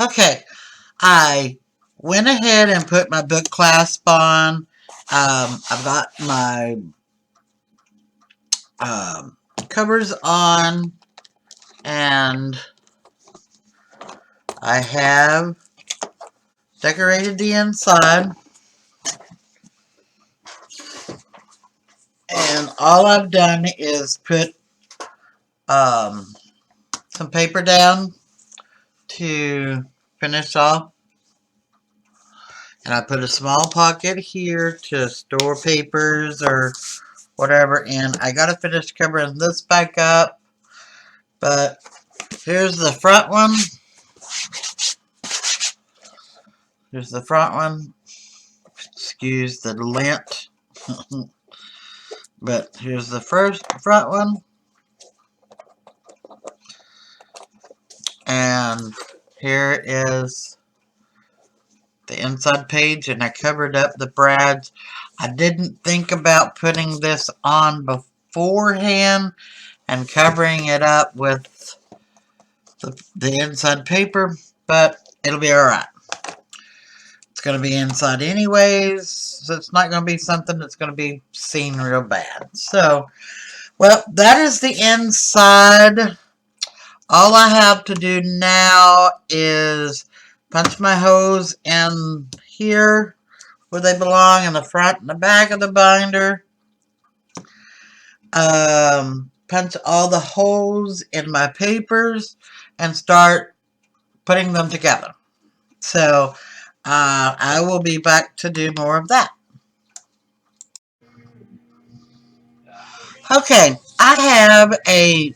Okay, I went ahead and put my book clasp on. I've got my covers on, and I have decorated the inside. And all I've done is put um, some paper down to finish off. And I put a small pocket here to store papers or whatever. And I got to finish covering this back up. But here's the front one. Here's the front one. Excuse the lint. But here's the front one. And here is the inside page, and I covered up the brads. I didn't think about putting this on beforehand and covering it up with the inside paper, but it'll be alright. It's going to be inside anyways, so it's not going to be something that's going to be seen real bad. So, well, that is the inside. All I have to do now is punch my holes in here where they belong, in the front and the back of the binder. Punch all the holes in my papers and start putting them together. So I will be back to do more of that. Okay, I have a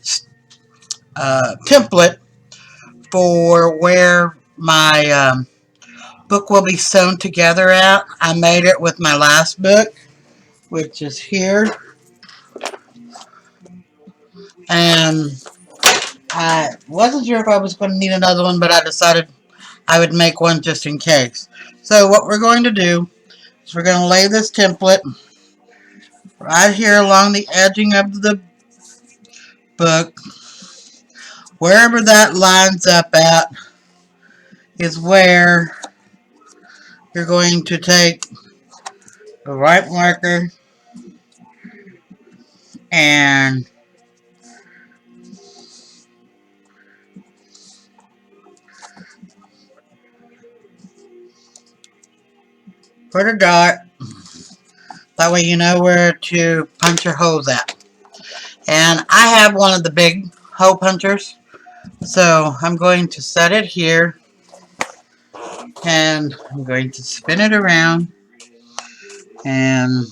template for where my book will be sewn together at. I made it with my last book, which is here. And I wasn't sure if I was going to need another one, but I decided I would make one just in case. So what we're going to do is we're going to lay this template right here along the edging of the book. Wherever that lines up at is where you're going to take the right marker and put a dot. That way you know where to punch your holes at. And I have one of the big hole punchers. So I'm going to set it here. And I'm going to spin it around. And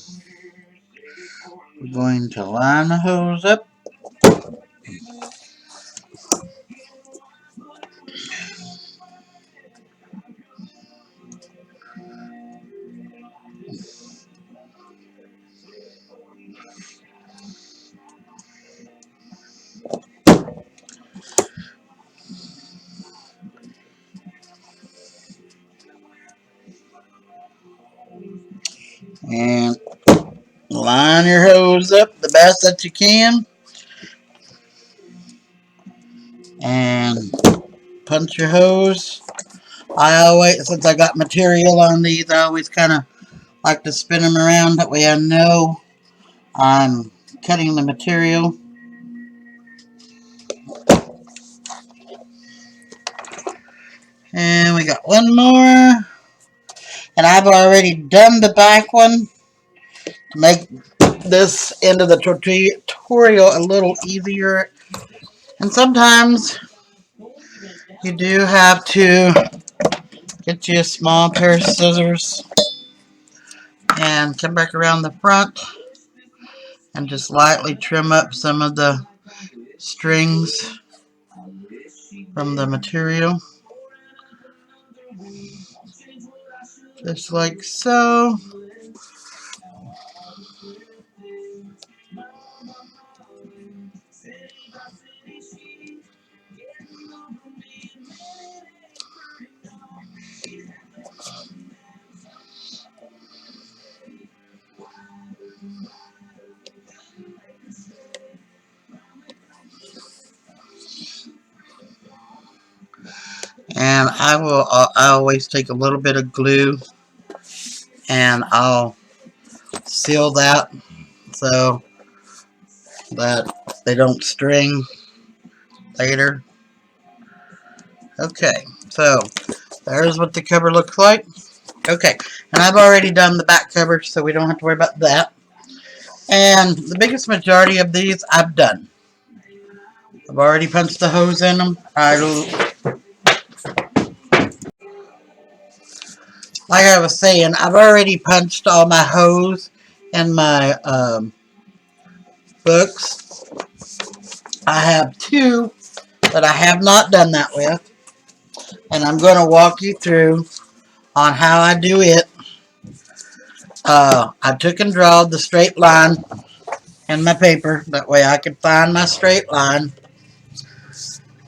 we're going to line the hose up. And line your hose up the best that you can. And punch your hose. I always, since I got material on these, I always kind of like to spin them around. That way I know I'm cutting the material. And we got one more. And I've already done the back one to make this end of the tutorial a little easier. And sometimes you do have to get you a small pair of scissors and come back around the front and just lightly trim up some of the strings from the material. Just like so. And I always take a little bit of glue and I'll seal that so that they don't string later. Okay, so there's what the cover looks like. Okay, and I've already done the back cover, so we don't have to worry about that. And the biggest majority of these I've done. I've already punched the holes in them. Like I was saying, I've already punched all my holes in my books. I have two that I have not done that with. And I'm going to walk you through on how I do it. I took and drawed the straight line in my paper. That way I could find my straight line.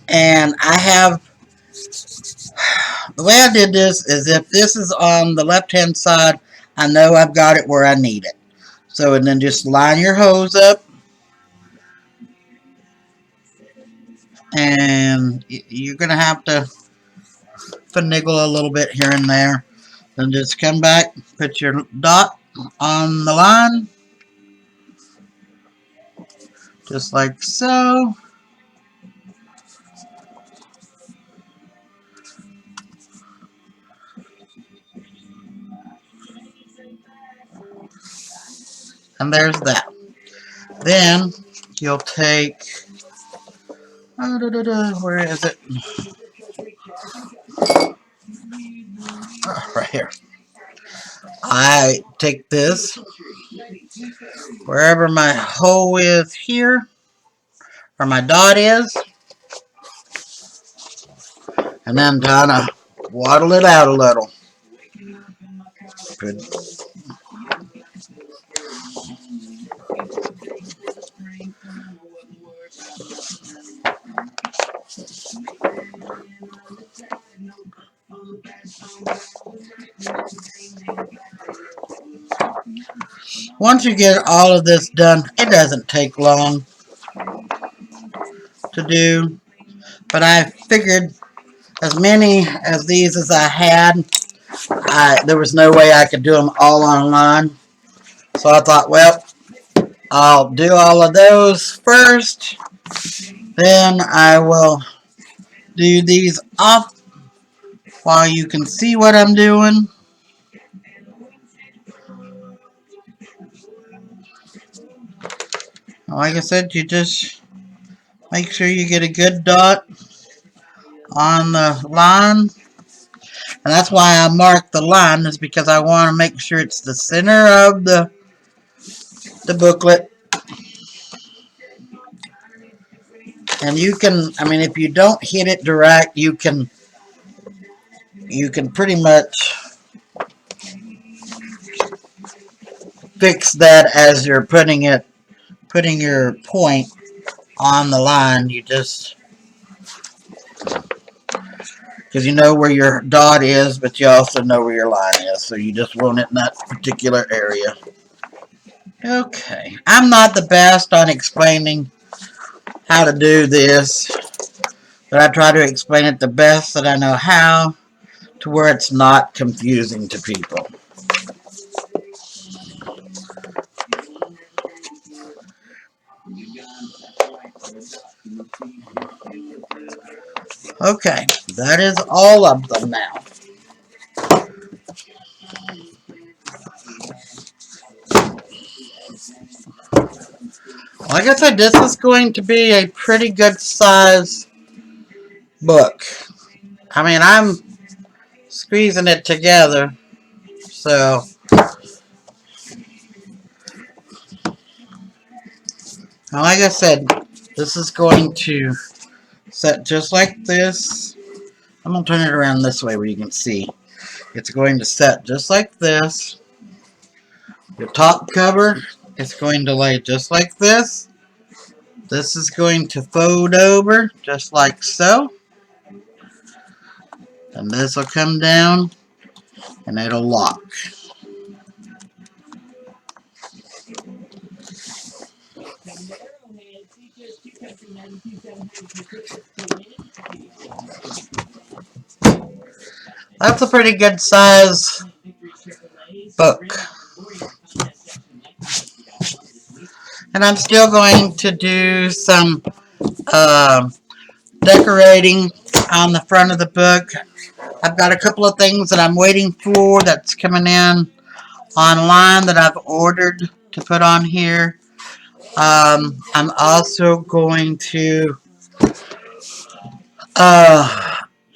And I have, the way I did this is if this is on the left hand side, I know I've got it where I need it. So and then just line your hose up. And you're going to have to finagle a little bit here and there. Then just come back, put your dot on the line. Just like so. And there's that. Then you'll take, where is it? Oh, right here. I take this, wherever my hole is here, or my dot is, and then kind of waddle it out a little. Good. Once you get all of this done, it doesn't take long to do, but I figured as many as these as I had, there was no way I could do them all online. So I thought, well, I'll do all of those first, then I will do these off while you can see what I'm doing. Like I said, you just make sure you get a good dot on the line. And that's why I mark the line, is because I want to make sure it's the center of the booklet. And you can, I mean, if you don't hit it direct, you can pretty much fix that as you're putting your point on the line. You just, because you know where your dot is, but you also know where your line is, so you just want it in that particular area. Okay, I'm not the best on explaining how to do this, but I try to explain it the best that I know how, to where it's not confusing to people. Okay, that is all of them now. Like I said, this is going to be a pretty good size book. I mean, I'm squeezing it together, so like I said, this is going to set just like this. I'm going to turn it around this way where you can see. It's going to set just like this. Your top cover is going to lay just like this. This is going to fold over just like so. And this will come down and it'll lock. That's a pretty good size book. And I'm still going to do some decorating on the front of the book. I've got a couple of things that I'm waiting for that's coming in online that I've ordered to put on here. I'm also going to,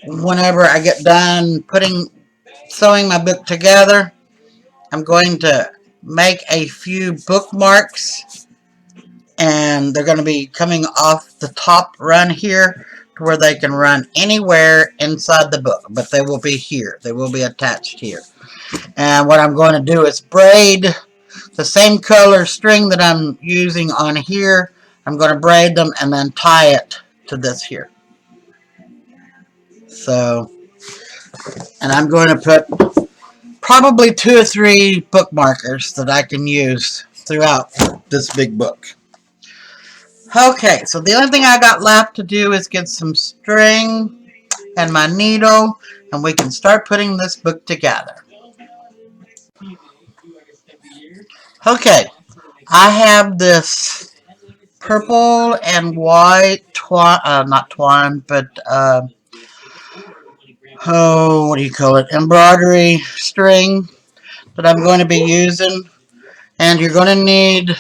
whenever I get done sewing my book together, I'm going to make a few bookmarks, and they're going to be coming off the top run here to where they can run anywhere inside the book, but they will be here. They will be attached here. And what I'm going to do is braid the same color string that I'm using on here. I'm going to braid them and then tie it to this here. So, and I'm going to put probably 2 or 3 bookmarkers that I can use throughout this big book. Okay, so the only thing I got left to do is get some string and my needle, and we can start putting this book together. Okay, I have this purple and white not twine, but what do you call it? Embroidery string that I'm going to be using, and you're going to need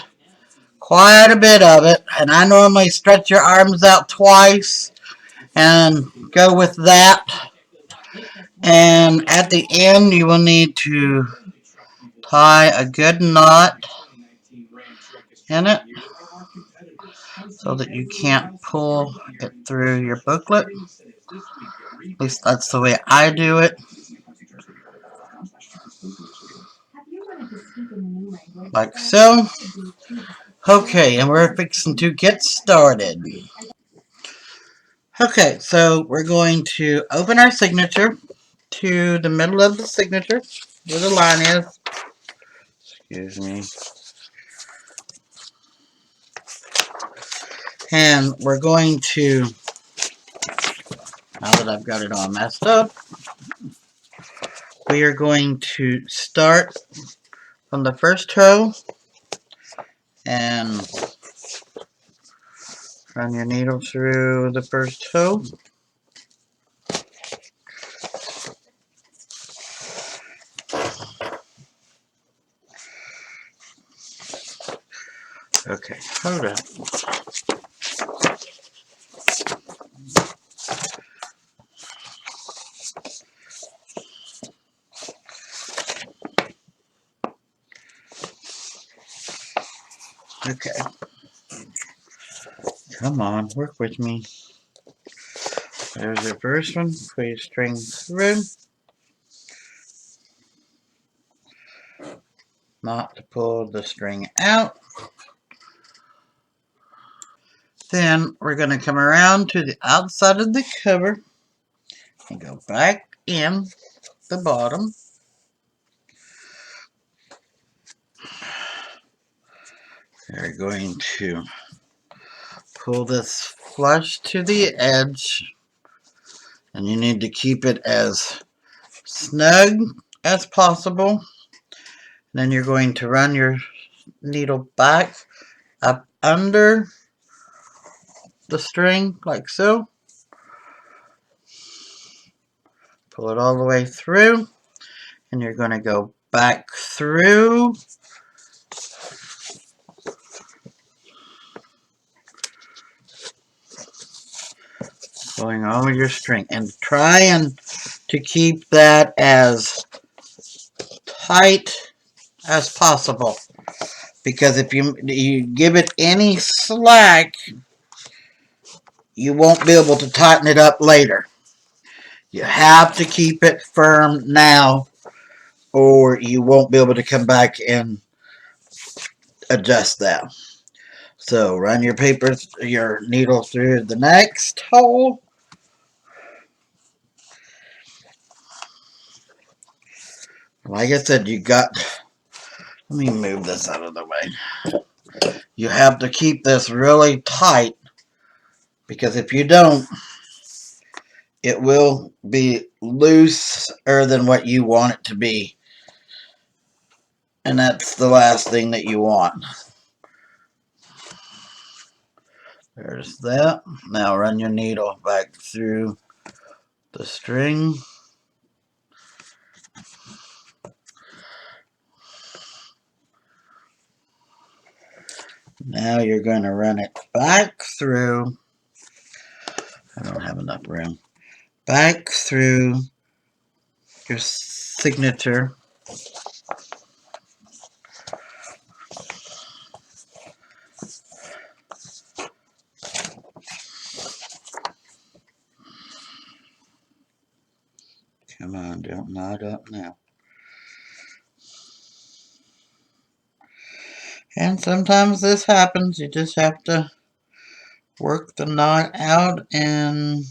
quite a bit of it. And I normally stretch your arms out twice and go with that. And at the end, you will need to tie a good knot in it so that you can't pull it through your booklet. At least that's the way I do it. Like so. Okay, and we're fixing to get started. Okay, so we're going to open our signature to the middle of the signature where the line is. Excuse me. And we're going to, now that I've got it all messed up, we are going to start from the first row and run your needle through the first toe. Okay, hold up. Okay. Come on, work with me. There's the first one. Put your string through. Not to pull the string out. Then we're going to come around to the outside of the cover and go back in the bottom. We're going to pull this flush to the edge, and you need to keep it as snug as possible. Then you're going to run your needle back up under the string like so. Pull it all the way through, and you're going to go back through. Going over your string, and try and to keep that as tight as possible, because if you give it any slack, you won't be able to tighten it up later. You have to keep it firm now, or you won't be able to come back and adjust that. So run your needle through the next hole. Like I said, let me move this out of the way. You have to keep this really tight, because if you don't, it will be looser than what you want it to be. And that's the last thing that you want. There's that. Now run your needle back through the string. Now you're going to run it back through. I don't have enough room. Back through your signature. Come on, don't knot up now. And sometimes this happens. You just have to work the knot out and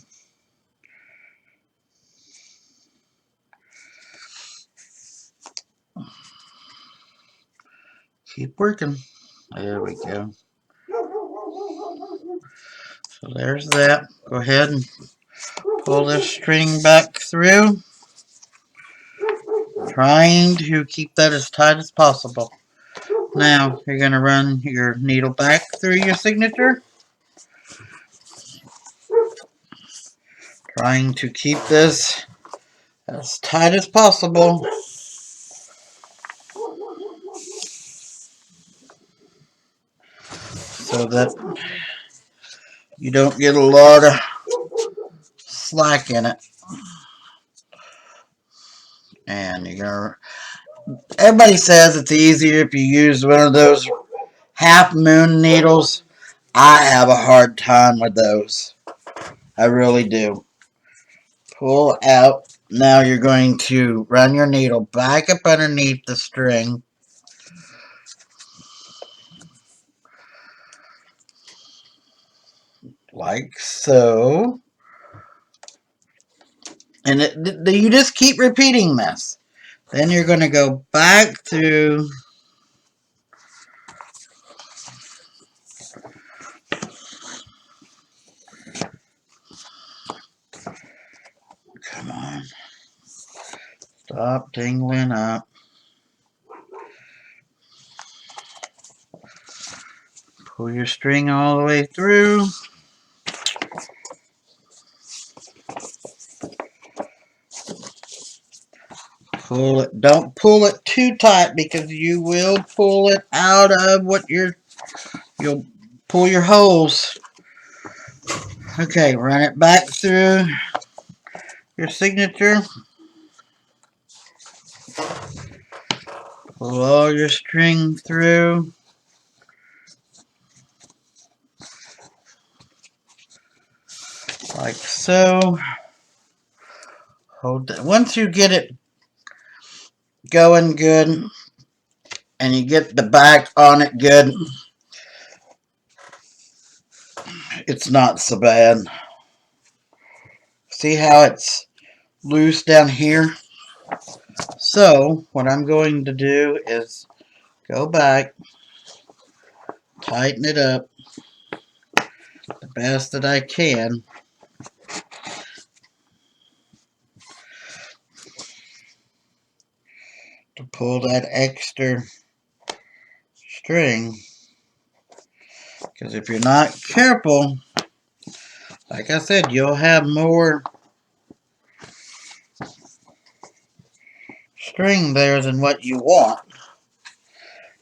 keep working. There we go. So there's that. Go ahead and pull this string back through. Trying to keep that as tight as possible. Now you're going to run your needle back through your signature. Trying to keep this as tight as possible. So that you don't get a lot of slack in it. And you're gonna. Everybody says it's easier if you use one of those half moon needles. I have a hard time with those. I really do. Pull out. Now you're going to run your needle back up underneath the string. Like so. And you just keep repeating this. Then you're going to go back through. Come on. Stop tingling up. Pull your string all the way through. Pull it. Don't pull it too tight because you will pull it out of what you'll pull your holes. Okay, run it back through your signature. Pull all your string through. Like so. Hold that. Once you get it going good and you get the back on it good, it's not so bad. See how it's loose down here? So what I'm going to do is go back, tighten it up the best that I can. To pull that extra string, because if you're not careful, like I said, you'll have more string there than what you want.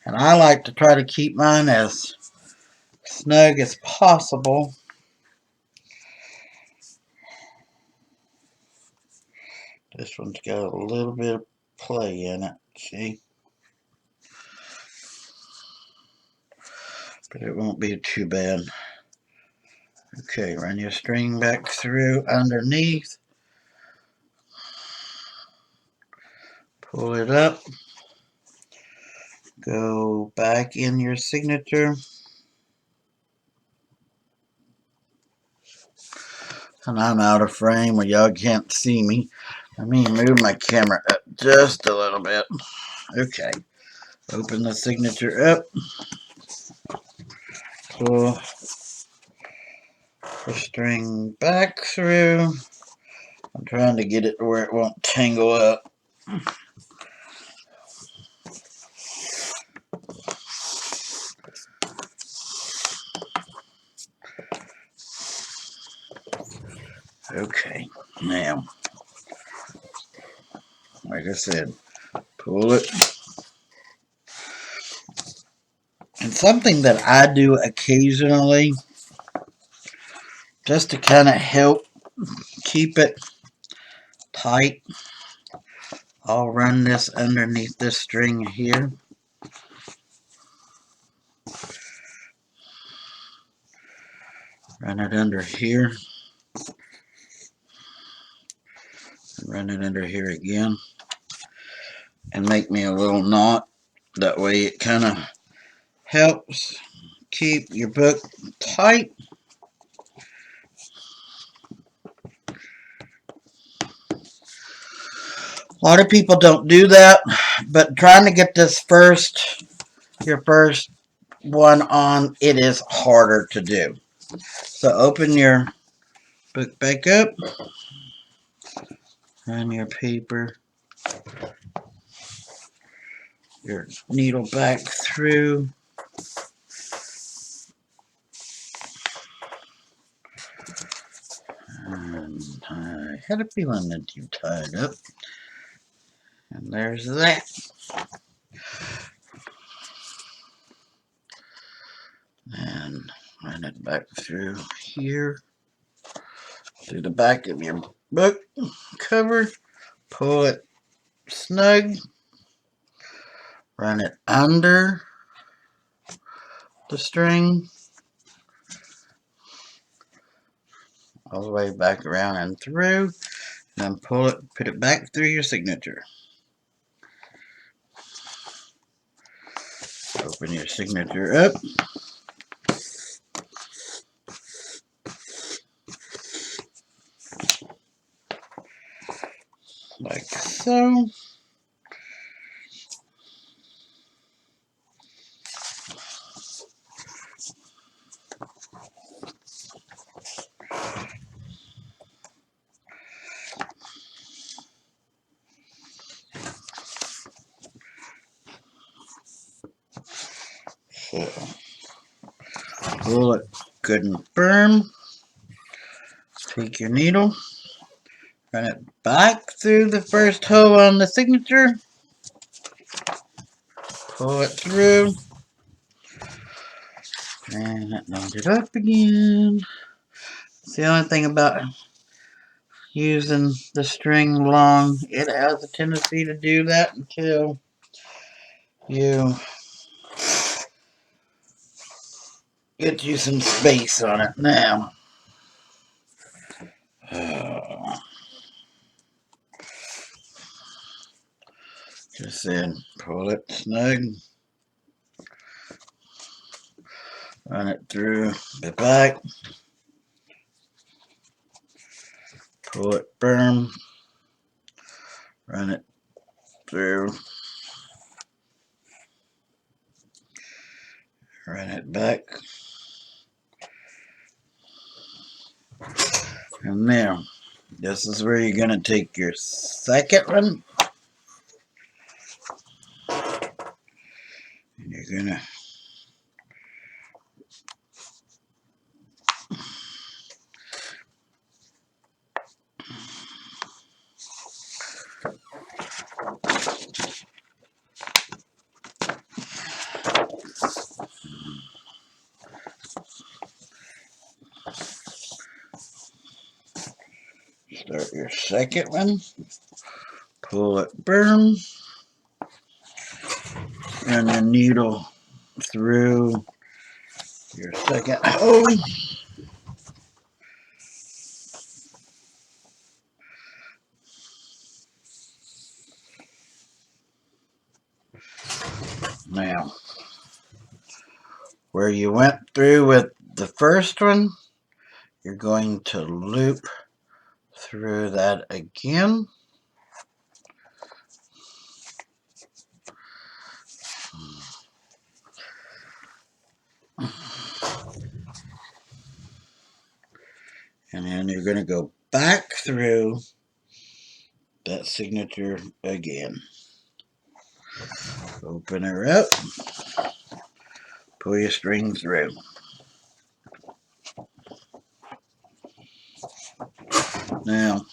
And I like to try to keep mine as snug as possible. This one's got a little bit of play in it, see? But it won't be too bad. Okay, run your string back through underneath. Pull it up. Go back in your signature. And I'm out of frame where y'all can't see me. Let me move my camera up just a little bit. Okay. Open the signature up. pull the string back through. I'm trying to get it to where it won't tangle up. Okay, now, like I said, pull it. And something that I do occasionally, just to kind of help keep it tight, I'll run this underneath this string here. Run it under here. Run it under here again. And make me a little knot. That way it kind of helps keep your book tight. A lot of people don't do that, but trying to get this your first one on, it is harder to do. So open your book back up, run your paper, your needle back through, and I had a feeling that you tied up, and there's that. And run it back through here, through the back of your book cover, pull it snug, run it under the string, all the way back around and through, then pull it, put it back through your signature. Open your signature up. Like so. So, pull it good and firm. Take your needle, run it back through the first hole on the signature, pull it through, and knot it up again. It's the only thing about using the string long, it has a tendency to do that until you get you some space on it. Now, just then pull it snug, run it through the back, pull it firm, run it through, run it back, and now this is where you're going to take your second one, and you're going to start your second one, pull it firm, run the needle through your second hole, now where you went through with the first one, you're going to loop through that again. And then you're going to go back through that signature again. Open her up. Pull your string through. Now,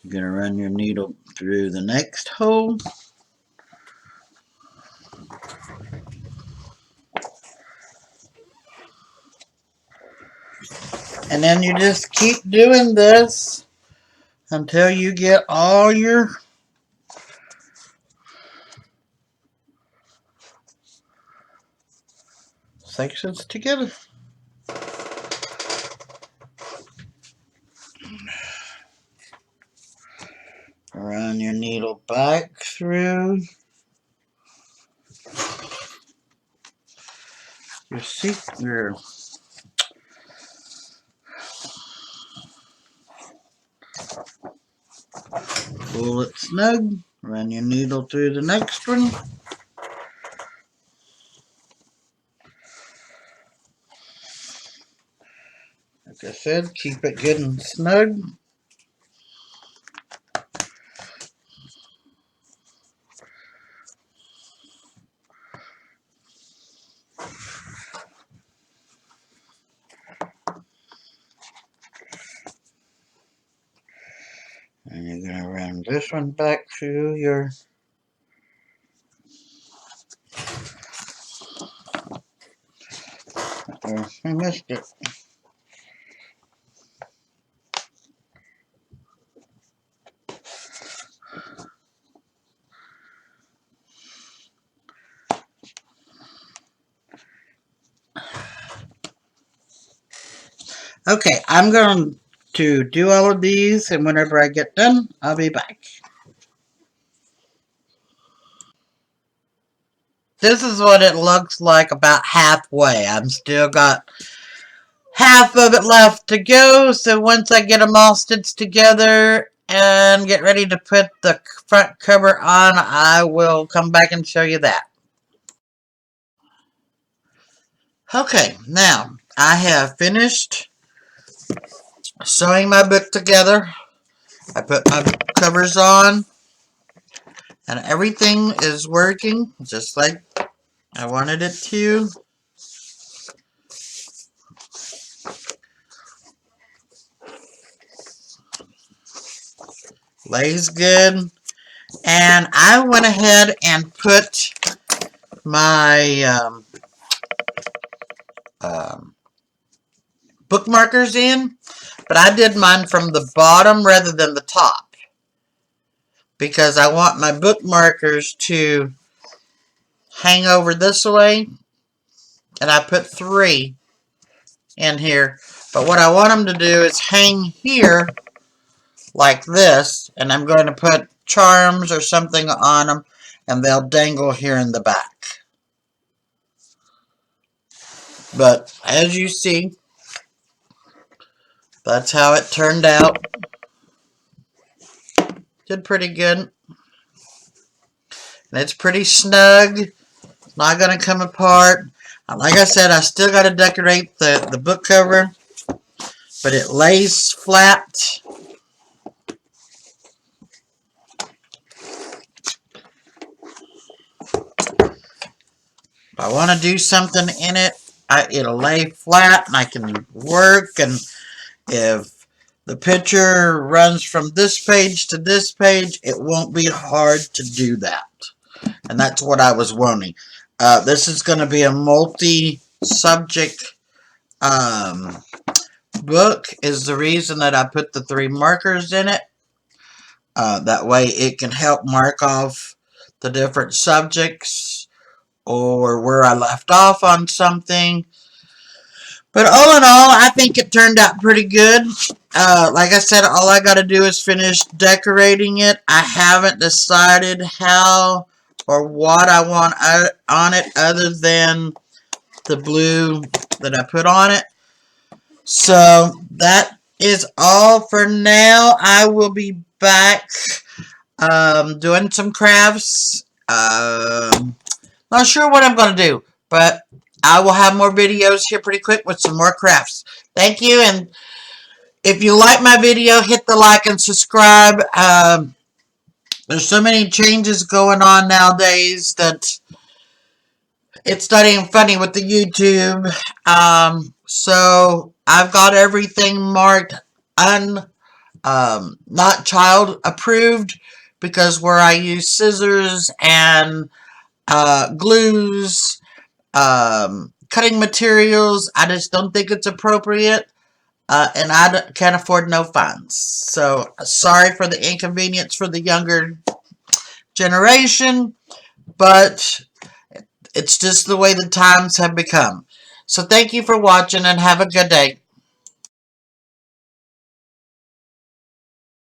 you're going to run your needle through the next hole. And then you just keep doing this until you get all your sections together. Run your needle back through your pull it snug. Run your needle through the next one. Like I said, keep it good and snug. And you're going to run this one back through your I missed it. Okay, I'm going to do all of these, and whenever I get done, I'll be back. This is what it looks like about halfway. I'm still got half of it left to go, so once I get them all stitched together and get ready to put the front cover on, I will come back and show you that. Okay, now I have finished sewing my book together. I put my covers on, and everything is working just like I wanted it to. Lays good. And I went ahead and put my bookmarkers in, but I did mine from the bottom rather than the top, because I want my bookmarkers to hang over this way, and I put 3 in here, but what I want them to do is hang here like this, and I'm going to put charms or something on them, and they'll dangle here in the back. But as you see, that's how it turned out. Did pretty good. And it's pretty snug. It's not going to come apart. Like I said, I still got to decorate the book cover, but it lays flat. If I want to do something in it, it'll lay flat and I can work. And if the picture runs from this page to this page, it won't be hard to do that. And that's what I was wanting. This is going to be a multi-subject book, is the reason that I put the 3 markers in it. That way it can help mark off the different subjects or where I left off on something. But all in all, I think it turned out pretty good. Like I said, all I got to do is finish decorating it. I haven't decided how or what I want on it other than the blue that I put on it. So that is all for now. I will be back doing some crafts. Not sure what I'm going to do, but I will have more videos here pretty quick with some more crafts. Thank you, and If you like my video, hit the like and subscribe. There's so many changes going on nowadays that it's not even funny with the YouTube. So I've got everything marked not child approved, because where I use scissors and glues, cutting materials, I just don't think it's appropriate. And I can't afford no fines. So sorry for the inconvenience for the younger generation, but it's just the way the times have become. So thank you for watching and have a good day.